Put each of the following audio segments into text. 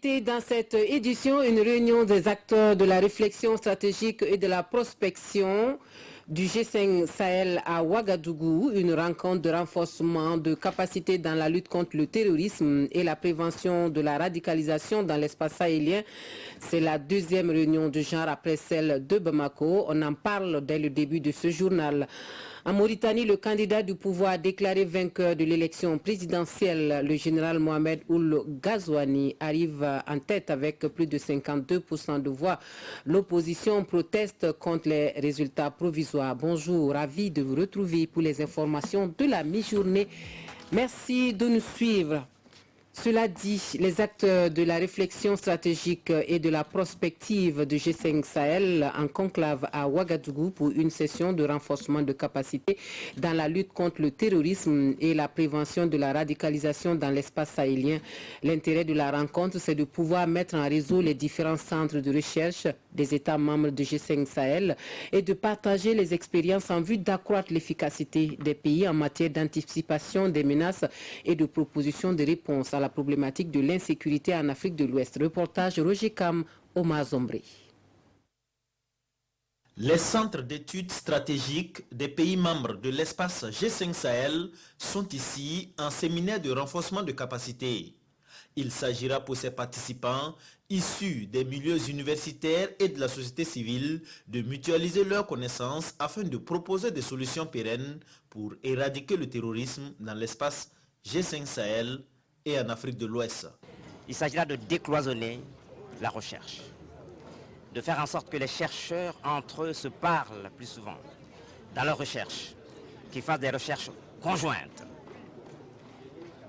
Dans cette édition, une réunion des acteurs de la réflexion stratégique et de la prospection du G5 Sahel à Ouagadougou, une rencontre de renforcement de capacités dans la lutte contre le terrorisme et la prévention de la radicalisation dans l'espace sahélien. C'est la deuxième réunion de genre après celle de Bamako. On en parle dès le début de ce journal. En Mauritanie, le candidat du pouvoir déclaré vainqueur de l'élection présidentielle, le général Mohamed Ould Ghazouani, arrive en tête avec plus de 52% de voix. L'opposition proteste contre les résultats provisoires. Bonjour, ravi de vous retrouver pour les informations de la mi-journée. Merci de nous suivre. Cela dit, les acteurs de la réflexion stratégique et de la prospective de G5 Sahel en conclave à Ouagadougou pour une session de renforcement de capacité dans la lutte contre le terrorisme et la prévention de la radicalisation dans l'espace sahélien. L'intérêt de la rencontre, c'est de pouvoir mettre en réseau les différents centres de recherche des États membres de G5 Sahel et de partager les expériences en vue d'accroître l'efficacité des pays en matière d'anticipation des menaces et de proposition de réponse à la problématique de l'insécurité en Afrique de l'Ouest. Reportage Roger Kam, Omar Zombré. Les centres d'études stratégiques des pays membres de l'espace G5 Sahel sont ici en séminaire de renforcement de capacité. Il s'agira pour ces participants, issus des milieux universitaires et de la société civile, de mutualiser leurs connaissances afin de proposer des solutions pérennes pour éradiquer le terrorisme dans l'espace G5 Sahel et en Afrique de l'Ouest. Il s'agira de décloisonner la recherche, de faire en sorte que les chercheurs entre eux se parlent plus souvent dans leurs recherches, qu'ils fassent des recherches conjointes,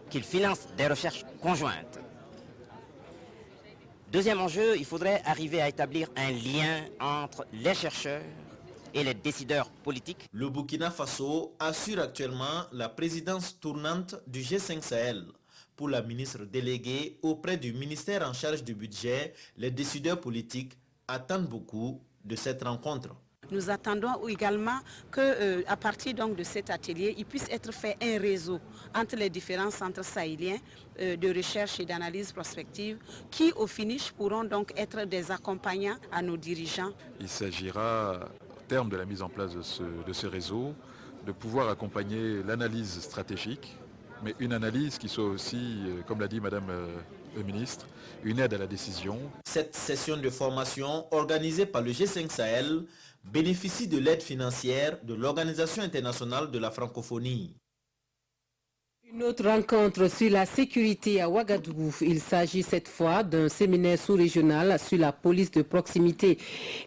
qu'ils financent des recherches conjointes. Deuxième enjeu, il faudrait arriver à établir un lien entre les chercheurs et les décideurs politiques. Le Burkina Faso assure actuellement la présidence tournante du G5 Sahel. Pour la ministre déléguée auprès du ministère en charge du budget, les décideurs politiques attendent beaucoup de cette rencontre. Nous attendons également qu'à partir donc de cet atelier, il puisse être fait un réseau entre les différents centres sahéliens de recherche et d'analyse prospective qui, au finish, pourront donc être des accompagnants à nos dirigeants. Il s'agira, au terme de la mise en place de ce réseau, de pouvoir accompagner l'analyse stratégique, mais une analyse qui soit aussi, comme l'a dit Madame le ministre, une aide à la décision. Cette session de formation organisée par le G5 Sahel bénéficie de l'aide financière de l'Organisation internationale de la francophonie. Une autre rencontre sur la sécurité à Ouagadougou. Il s'agit cette fois d'un séminaire sous-régional sur la police de proximité.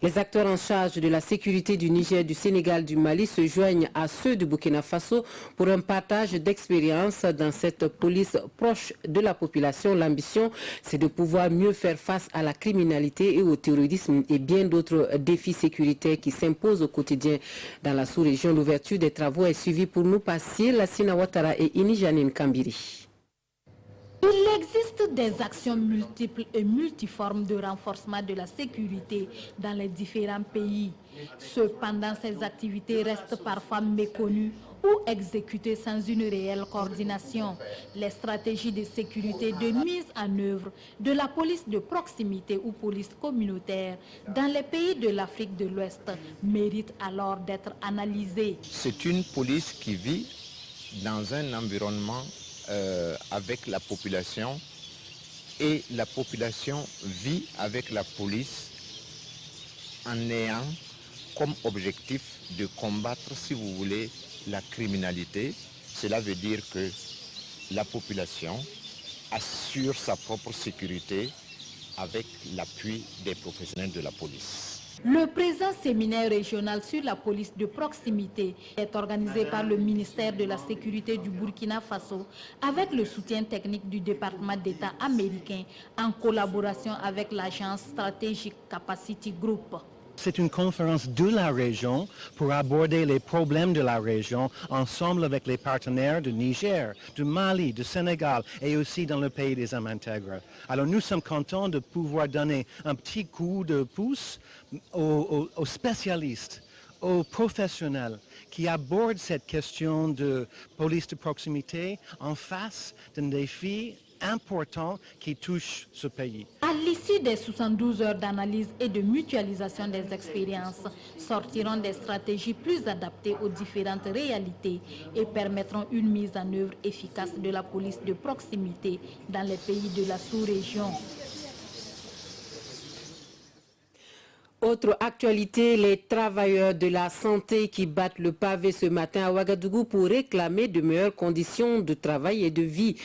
Les acteurs en charge de la sécurité du Niger, du Sénégal, du Mali se joignent à ceux du Burkina Faso pour un partage d'expérience dans cette police proche de la population. L'ambition, c'est de pouvoir mieux faire face à la criminalité et au terrorisme et bien d'autres défis sécuritaires qui s'imposent au quotidien dans la sous-région. L'ouverture des travaux est suivie pour nous par Lassina Ouattara et Inijani Kambiri. Il existe des actions multiples et multiformes de renforcement de la sécurité dans les différents pays. Cependant, ces activités restent parfois méconnues ou exécutées sans une réelle coordination. Les stratégies de sécurité de mise en œuvre de la police de proximité ou police communautaire dans les pays de l'Afrique de l'Ouest méritent alors d'être analysées. C'est une police qui vit dans un environnement avec la population et la population vit avec la police en ayant comme objectif de combattre, si vous voulez, la criminalité. Cela veut dire que la population assure sa propre sécurité avec l'appui des professionnels de la police. Le présent séminaire régional sur la police de proximité est organisé par le ministère de la Sécurité du Burkina Faso avec le soutien technique du département d'État américain en collaboration avec l'agence stratégique Capacity Group. C'est une conférence de la région pour aborder les problèmes de la région ensemble avec les partenaires du Niger, du Mali, du Sénégal et aussi dans le pays des hommes intègres. Alors nous sommes contents de pouvoir donner un petit coup de pouce aux spécialistes, aux professionnels qui abordent cette question de police de proximité en face d'un défi importants qui touchent ce pays. À l'issue des 72 heures d'analyse et de mutualisation des expériences, sortiront des stratégies plus adaptées aux différentes réalités et permettront une mise en œuvre efficace de la police de proximité dans les pays de la sous-région. Autre actualité, les travailleurs de la santé qui battent le pavé ce matin à Ouagadougou pour réclamer de meilleures conditions de travail et de vie.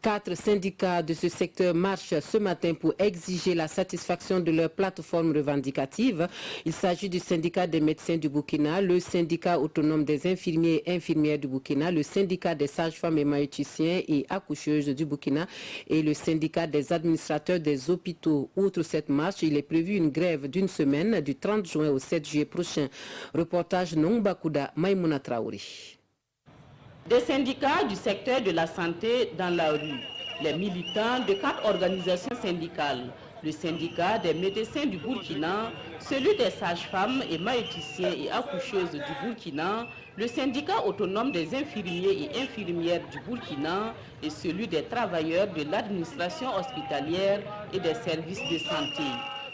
4 syndicats de ce secteur marchent ce matin pour exiger la satisfaction de leur plateforme revendicative. Il s'agit du syndicat des médecins du Burkina, le syndicat autonome des infirmiers et infirmières du Burkina, le syndicat des sages-femmes et maïeuthiciens et accoucheuses du Burkina et le syndicat des administrateurs des hôpitaux. Outre cette marche, il est prévu une grève d'une semaine du 30 juin au 7 juillet prochain. Reportage Nongbakuda Maïmouna Traoré. Des syndicats du secteur de la santé dans la rue, les militants de 4 organisations syndicales, le syndicat des médecins du Burkina, celui des sages-femmes et maïeuthiciens et accoucheuses du Burkina, le syndicat autonome des infirmiers et infirmières du Burkina et celui des travailleurs de l'administration hospitalière et des services de santé.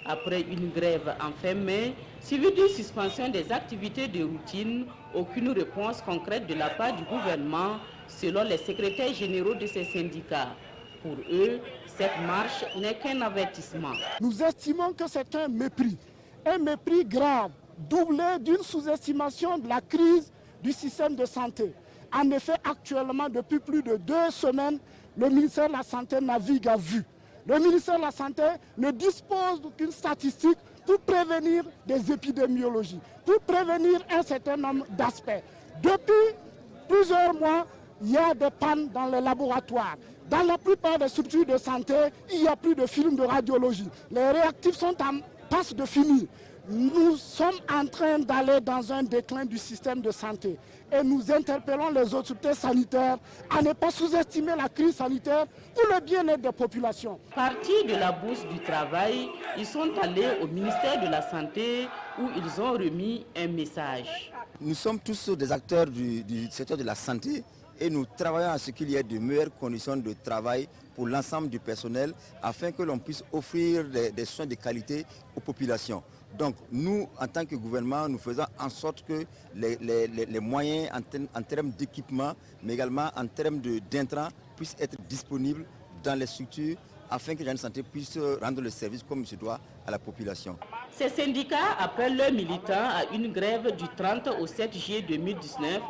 Après une grève en fin mai, suivie d'une suspension des activités de routine, aucune réponse concrète de la part du gouvernement, selon les secrétaires généraux de ces syndicats. Pour eux, cette marche n'est qu'un avertissement. Nous estimons que c'est un mépris grave, doublé d'une sous-estimation de la crise du système de santé. En effet, actuellement, depuis plus de 2 semaines, le ministère de la Santé navigue à vue. Le ministère de la Santé ne dispose d'aucune statistique pour prévenir des épidémiologies, pour prévenir un certain nombre d'aspects. Depuis plusieurs mois, il y a des pannes dans les laboratoires. Dans la plupart des structures de santé, il n'y a plus de films de radiologie. Les réactifs sont en passe de finir. Nous sommes en train d'aller dans un déclin du système de santé. Et nous interpellons les autorités sanitaires à ne pas sous-estimer la crise sanitaire pour le bien-être des populations. Partis de la Bourse du Travail, ils sont allés au ministère de la Santé où ils ont remis un message. Nous sommes tous des acteurs du secteur de la santé et nous travaillons à ce qu'il y ait de meilleures conditions de travail pour l'ensemble du personnel afin que l'on puisse offrir des soins de qualité aux populations. Donc nous, en tant que gouvernement, nous faisons en sorte que les moyens en termes d'équipement, mais également en termes d'intrants, puissent être disponibles dans les structures afin que la santé puisse rendre le service comme il se doit à la population. Ces syndicats appellent leurs militants à une grève du 30 au 7 juillet 2019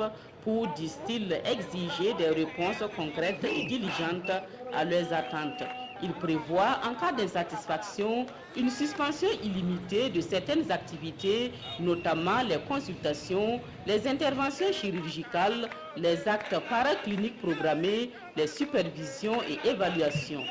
pour, disent-ils, exiger des réponses concrètes et diligentes à leurs attentes. Il prévoit, en cas d'insatisfaction, une suspension illimitée de certaines activités, notamment les consultations, les interventions chirurgicales, les actes paracliniques programmés, les supervisions et évaluations.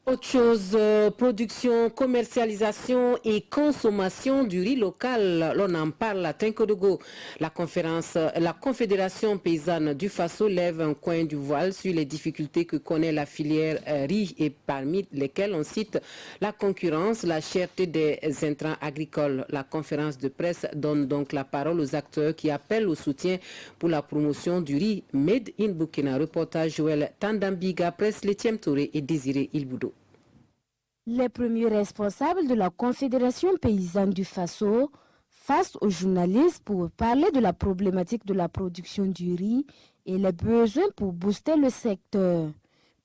Autre chose, production, commercialisation et consommation du riz local. L'on en parle à Tinkodogo. La Confédération paysanne du Faso lève un coin du voile sur les difficultés que connaît la filière riz et parmi lesquelles on cite la concurrence, la cherté des intrants agricoles. La conférence de presse donne donc la parole aux acteurs qui appellent au soutien pour la promotion du riz Made in Burkina. Reportage Joël Tandambiga, presse Letiem Touré et Désiré Ilboudo. Les premiers responsables de la Confédération paysanne du Faso face aux journalistes pour parler de la problématique de la production du riz et les besoins pour booster le secteur.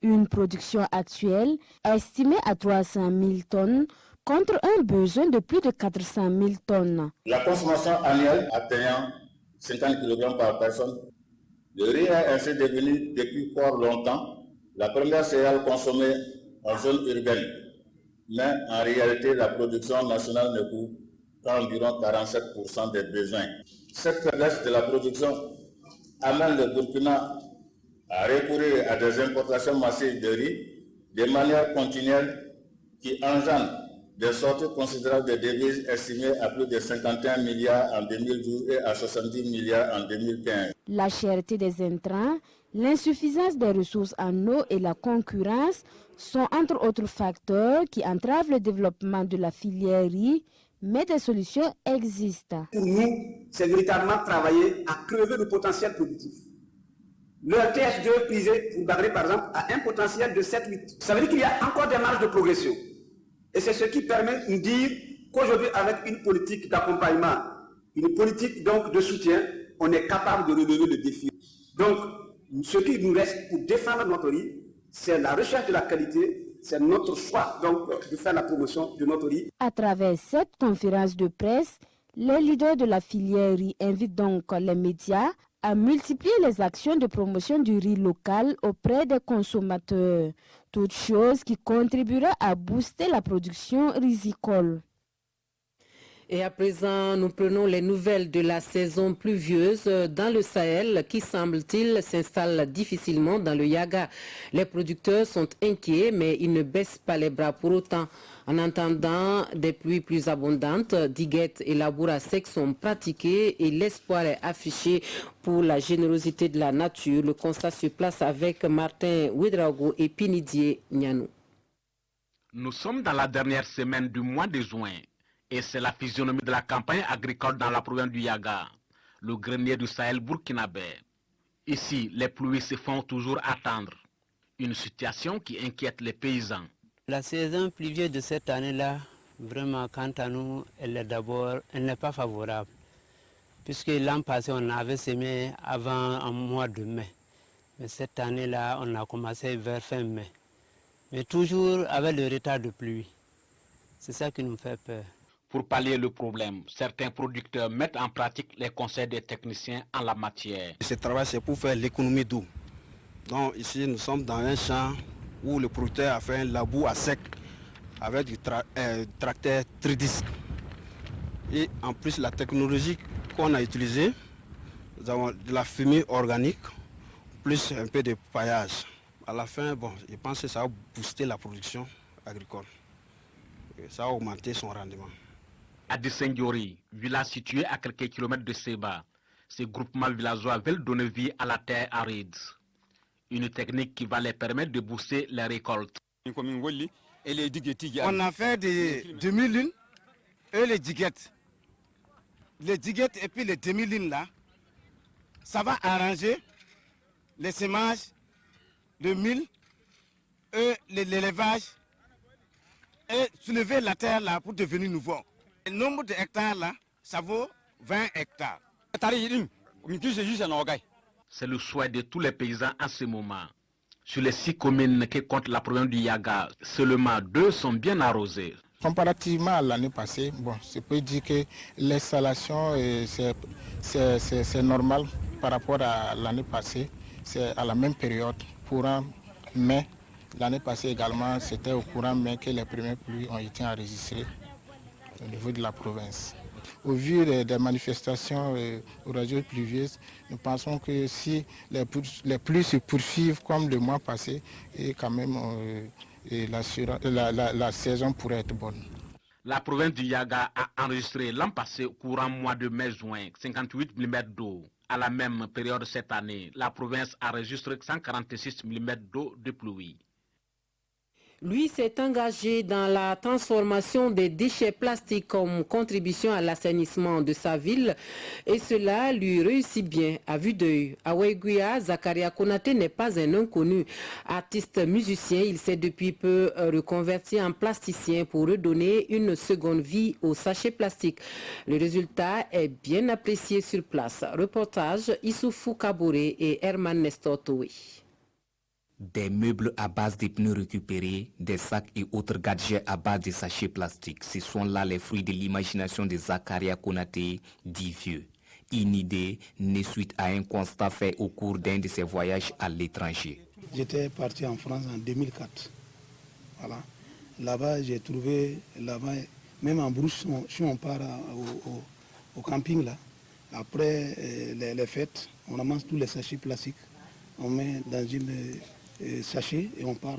Une production actuelle estimée à 300 000 tonnes contre un besoin de plus de 400 000 tonnes. La consommation annuelle atteignant 50 kg par personne, le riz est ainsi devenu depuis fort longtemps la première céréale consommée en zone urbaine. Mais en réalité, la production nationale ne couvre qu'environ 47% des besoins. Cette faiblesse de la production amène le Burkina à recourir à des importations massives de riz de manière continuelle qui engendre des sorties considérables de devises estimées à plus de 51 milliards en 2012 et à 70 milliards en 2015. La cherté des intrants, l'insuffisance des ressources en eau et la concurrence sont entre autres facteurs qui entravent le développement de la filière riz, mais des solutions existent. Pour nous, c'est véritablement travailler à crever le potentiel productif. leur TH2 prisé pour Bagré, par exemple, a un potentiel de 7-8. Ça veut dire qu'il y a encore des marges de progression. Et c'est ce qui permet de dire qu'aujourd'hui, avec une politique d'accompagnement, une politique donc de soutien, on est capable de relever le défi. Donc, ce qui nous reste pour défendre notre riz, c'est la recherche de la qualité, c'est notre choix donc de faire la promotion de notre riz. À travers cette conférence de presse, les leaders de la filière riz invitent donc les médias à multiplier les actions de promotion du riz local auprès des consommateurs, toute chose qui contribuera à booster la production risicole. Et à présent, nous prenons les nouvelles de la saison pluvieuse dans le Sahel qui, semble-t-il, s'installe difficilement dans le Yaga. Les producteurs sont inquiets, mais ils ne baissent pas les bras pour autant. En attendant des pluies plus abondantes, diguettes et labours à sec sont pratiqués et l'espoir est affiché pour la générosité de la nature. Le constat se place avec Martin Ouedraogo et Pinidier Nianou. Nous sommes dans la dernière semaine du mois de juin. Et c'est la physionomie de la campagne agricole dans la province du Yaga, le grenier du Sahel burkinabé. Ici, les pluies se font toujours attendre. Une situation qui inquiète les paysans. La saison pluvieuse de cette année-là, vraiment, quant à nous, elle n'est pas favorable. Puisque l'an passé, on avait semé avant un mois de mai. Mais cette année-là, on a commencé vers fin mai. Mais toujours avec le retard de pluie. C'est ça qui nous fait peur. Pour pallier le problème, certains producteurs mettent en pratique les conseils des techniciens en la matière. Ce travail, c'est pour faire l'économie d'eau. Donc ici, nous sommes dans un champ où le producteur a fait un labour à sec avec du tracteur tridisque. Et en plus, la technologie qu'on a utilisée, nous avons de la fumée organique, plus un peu de paillage. À la fin, bon, je pense que ça va booster la production agricole. Et ça va augmenter son rendement. À Dissengori, village situé à quelques kilomètres de Seba, ces groupements villageois veulent donner vie à la terre aride. Une technique qui va les permettre de booster les récoltes. On a fait des demi-lunes et les diguettes. Les diguettes et puis les demi-lunes là, ça va arranger les sémages, le mil et l'élevage et soulever la terre là pour devenir nouveau. Le nombre d'hectares là, ça vaut 20 hectares. C'est le souhait de tous les paysans à ce moment. Sur les 6 communes qui comptent la province du Yaga, seulement 2 sont bien arrosées. Comparativement à l'année passée, bon, je peux dire que l'installation c'est normal par rapport à l'année passée. C'est à la même période, courant mai. L'année passée également, c'était au courant mai que les premières pluies ont été enregistrées au niveau de la province. Au vu des manifestations orageuses pluvieuses, nous pensons que si les pluies se poursuivent comme le mois passé, et quand même la saison pourrait être bonne. La province du Yaga a enregistré l'an passé au courant mois de mai-juin 58 mm d'eau. À la même période cette année, la province a enregistré 146 mm d'eau de pluie. Lui s'est engagé dans la transformation des déchets plastiques comme contribution à l'assainissement de sa ville et cela lui réussit bien à vue d'œil. À Ouéguia, Zakaria Konaté n'est pas un inconnu. Artiste musicien, il s'est depuis peu reconverti en plasticien pour redonner une seconde vie aux sachets plastiques. Le résultat est bien apprécié sur place. Reportage Issoufou Kabouré et Herman Nestor Toué. Des meubles à base de pneus récupérés, des sacs et autres gadgets à base de sachets plastiques. Ce sont là les fruits de l'imagination de Zakaria Konaté, dit vieux. Une idée née suite à un constat fait au cours d'un de ses voyages à l'étranger. J'étais parti en France en 2004. Voilà. Là-bas, j'ai trouvé, même en brousse, si on part au camping, là, après les fêtes, on ramasse tous les sachets plastiques, on met dans une sachet et on part,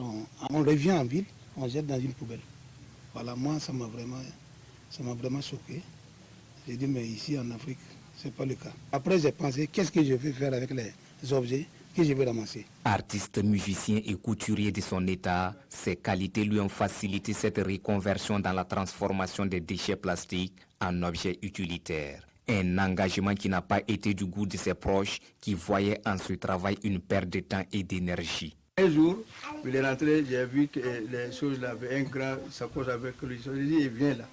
on revient en ville, on jette dans une poubelle. Voilà, moi ça m'a vraiment choqué. J'ai dit mais ici en Afrique, c'est pas le cas. Après j'ai pensé qu'est-ce que je vais faire avec les objets que je vais ramasser. Artiste, musicien et couturier de son état, ses qualités lui ont facilité cette reconversion dans la transformation des déchets plastiques en objets utilitaires. Un engagement qui n'a pas été du goût de ses proches qui voyaient en ce travail une perte de temps et d'énergie. Un jour, il est rentré, j'ai vu que les choses là avaient un grand sacoche avec lui. Je lui ai dit, viens là,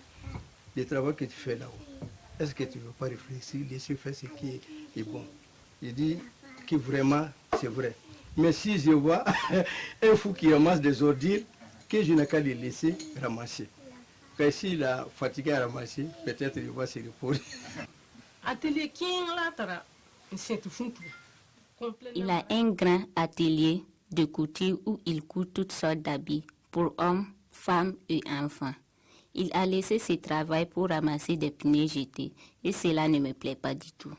le travail que tu fais là-haut, est-ce que tu ne veux pas réfléchir, laisser faire ce qui est bon? Il dit que vraiment, c'est vrai. Mais si je vois un fou qui ramasse des ordures, que je n'ai qu'à les laisser ramasser. Car s'il a fatigué à ramasser, peut-être il va se reposer. Il a un grand atelier de couture où il coud toutes sortes d'habits pour hommes, femmes et enfants. Il a laissé ce travail pour ramasser des pneus jetés et cela ne me plaît pas du tout.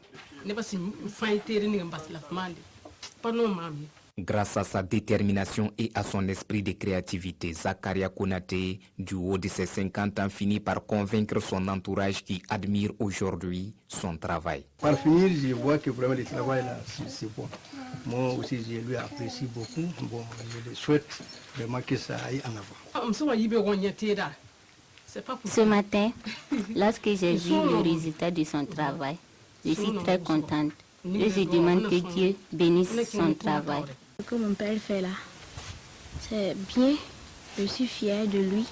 Grâce à sa détermination et à son esprit de créativité, Zakaria Konaté, du haut de ses 50 ans, finit par convaincre son entourage qui admire aujourd'hui son travail. Par finir, je vois que vraiment le travail là, c'est bon. Moi aussi, je lui apprécie beaucoup. Bon, je le souhaite vraiment que ça aille en avant. Ce matin, lorsque j'ai vu le résultat de son travail, je suis très contente. Et je demande que Dieu bénisse son travail. Ce que mon père fait là, c'est bien. Je suis fière de lui.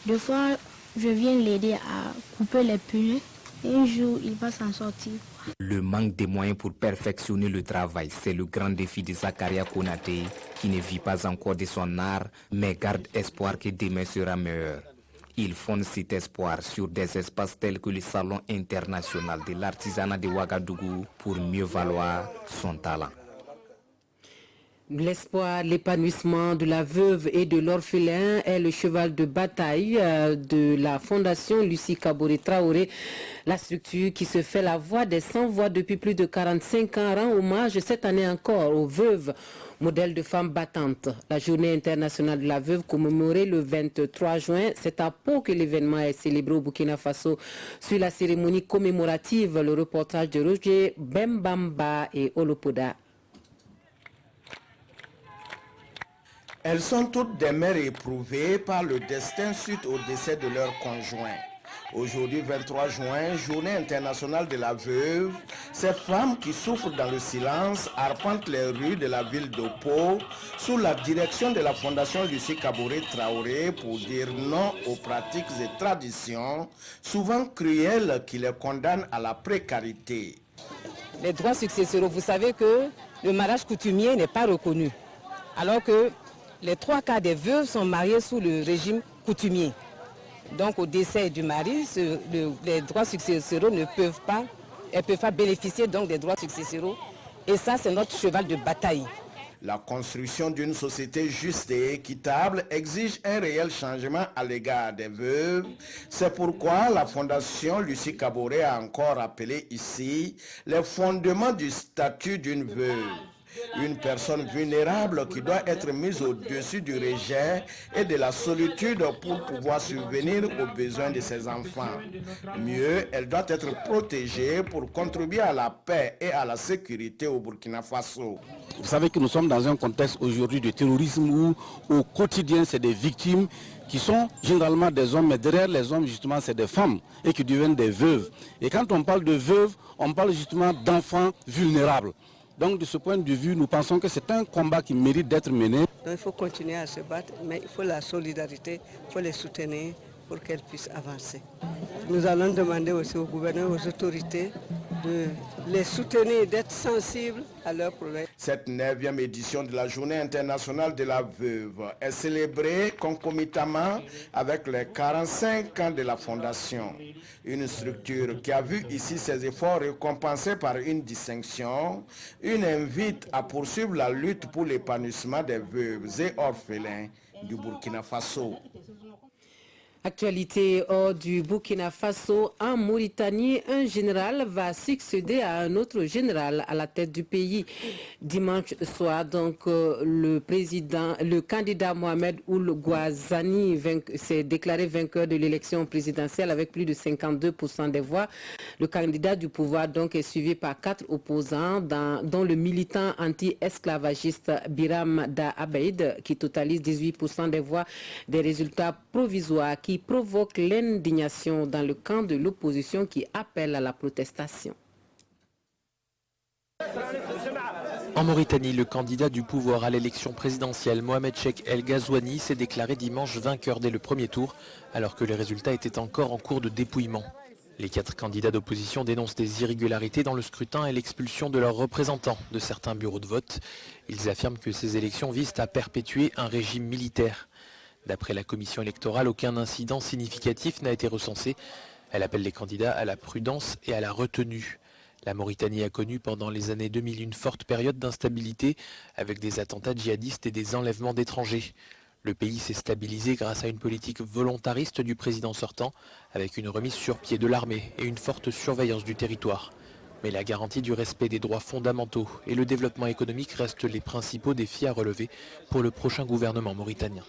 Deux fois, je viens l'aider à couper les pneus. Un jour, il va s'en sortir. Le manque de moyens pour perfectionner le travail, c'est le grand défi de Zakaria Konaté, qui ne vit pas encore de son art, mais garde espoir que demain sera meilleur. Il fonde cet espoir sur des espaces tels que le Salon international de l'artisanat de Ouagadougou pour mieux valoir son talent. L'espoir, l'épanouissement de la veuve et de l'orphelin est le cheval de bataille de la Fondation Lucie Kaboré Traoré. La structure qui se fait la voix des sans-voix depuis plus de 45 ans rend hommage cette année encore aux veuves, modèles de femmes battantes. La journée internationale de la veuve commémorée le 23 juin, c'est à Pau que l'événement est célébré au Burkina Faso. Sur la cérémonie commémorative, le reportage de Roger Bembamba et Olopoda. Elles sont toutes des mères éprouvées par le destin suite au décès de leur conjoint. Aujourd'hui, 23 juin, journée internationale de la veuve, ces femmes qui souffrent dans le silence arpentent les rues de la ville de Pau sous la direction de la Fondation Lucie Kaboré Traoré pour dire non aux pratiques et traditions, souvent cruelles qui les condamnent à la précarité. Les droits successoraux, vous savez que le mariage coutumier n'est pas reconnu, alors que les 3 quarts des veuves sont mariées sous le régime coutumier. Donc au décès du mari, les droits successoraux ne peuvent pas bénéficier donc des droits successoraux. Et ça, c'est notre cheval de bataille. La construction d'une société juste et équitable exige un réel changement à l'égard des veuves. C'est pourquoi la Fondation Lucie Kaboré a encore rappelé ici les fondements du statut d'une veuve. Une personne vulnérable qui doit être mise au-dessus du rejet et de la solitude pour pouvoir subvenir aux besoins de ses enfants. Mieux, elle doit être protégée pour contribuer à la paix et à la sécurité au Burkina Faso. Vous savez que nous sommes dans un contexte aujourd'hui de terrorisme où au quotidien c'est des victimes qui sont généralement des hommes, mais derrière les hommes justement c'est des femmes et qui deviennent des veuves. Et quand on parle de veuves, on parle justement d'enfants vulnérables. Donc de ce point de vue, nous pensons que c'est un combat qui mérite d'être mené. Donc, il faut continuer à se battre, mais il faut la solidarité, il faut les soutenir pour qu'elles puissent avancer. Nous allons demander aussi au gouvernement, aux autorités de les soutenir, d'être sensibles à leurs problèmes. Cette 9e édition de la Journée internationale de la veuve est célébrée concomitamment avec les 45 ans de la Fondation. Une structure qui a vu ici ses efforts récompensés par une distinction, une invite à poursuivre la lutte pour l'épanouissement des veuves et orphelins du Burkina Faso. Actualité hors du Burkina Faso, en Mauritanie, un général va succéder à un autre général à la tête du pays. Dimanche soir, donc, le candidat Mohamed Ould Ghazouani s'est déclaré vainqueur de l'élection présidentielle avec plus de 52% des voix. Le candidat du pouvoir donc est suivi par 4 opposants, dont le militant anti-esclavagiste Biram Da Abeid, qui totalise 18% des voix, des résultats provisoires qui provoquent l'indignation dans le camp de l'opposition qui appelle à la protestation. En Mauritanie, le candidat du pouvoir à l'élection présidentielle, Mohamed Cheikh El Ghazouani, s'est déclaré dimanche vainqueur dès le premier tour, alors que les résultats étaient encore en cours de dépouillement. Les 4 candidats d'opposition dénoncent des irrégularités dans le scrutin et l'expulsion de leurs représentants de certains bureaux de vote. Ils affirment que ces élections visent à perpétuer un régime militaire. D'après la commission électorale, aucun incident significatif n'a été recensé. Elle appelle les candidats à la prudence et à la retenue. La Mauritanie a connu pendant les années 2000 une forte période d'instabilité avec des attentats djihadistes et des enlèvements d'étrangers. Le pays s'est stabilisé grâce à une politique volontariste du président sortant, avec une remise sur pied de l'armée et une forte surveillance du territoire. Mais la garantie du respect des droits fondamentaux et le développement économique restent les principaux défis à relever pour le prochain gouvernement mauritanien.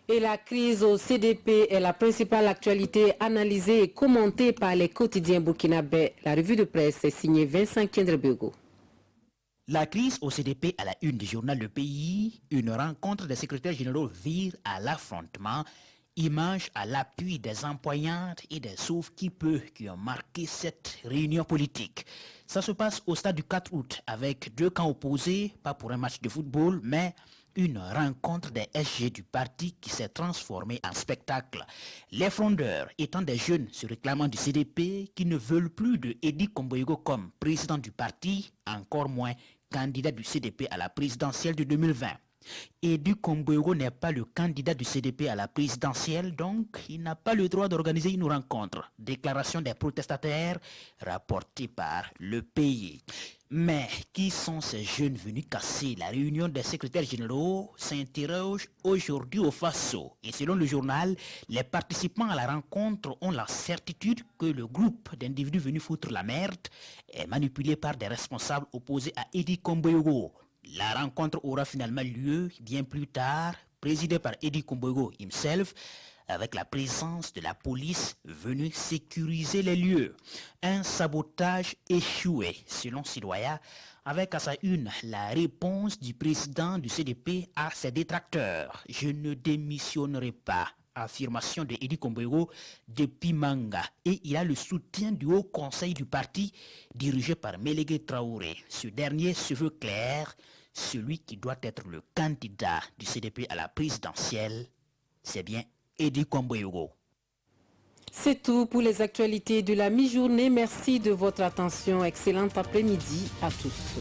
Et la crise au CDP est la principale actualité analysée et commentée par les quotidiens burkinabés. La revue de presse est signée Vincent Kendrebego. La crise au CDP à la une du journal Le Pays, une rencontre des secrétaires généraux vire à l'affrontement, image à l'appui des empoignades et des sauve-qui-peut qui ont marqué cette réunion politique. Ça se passe au stade du 4 août avec 2 camps opposés, pas pour un match de football, mais une rencontre des SG du parti qui s'est transformée en spectacle. Les frondeurs étant des jeunes se réclamant du CDP qui ne veulent plus de Edi Komboyogo comme président du parti, encore moins candidat du CDP à la présidentielle de 2020. Edi Komboyogo n'est pas le candidat du CDP à la présidentielle, donc il n'a pas le droit d'organiser une rencontre. Déclaration des protestataires rapportée par Le Pays. Mais qui sont ces jeunes venus casser la réunion des secrétaires généraux s'interroge aujourd'hui au Faso. Et selon le journal, les participants à la rencontre ont la certitude que le groupe d'individus venus foutre la merde est manipulé par des responsables opposés à Edi Komboyogo. La rencontre aura finalement lieu bien plus tard, présidée par Edi Komboyogo himself, avec la présence de la police venue sécuriser les lieux. Un sabotage échoué, selon Sidoya, avec à sa une la réponse du président du CDP à ses détracteurs. « Je ne démissionnerai pas », affirmation de Edi Komboyogo depuis Manga. Et il a le soutien du Haut Conseil du parti, dirigé par Mélégué Traoré. Ce dernier se veut clair, celui qui doit être le candidat du CDP à la présidentielle, c'est bien Edi Komboyogo. C'est tout pour les actualités de la mi-journée. Merci de votre attention. Excellent après-midi à tous.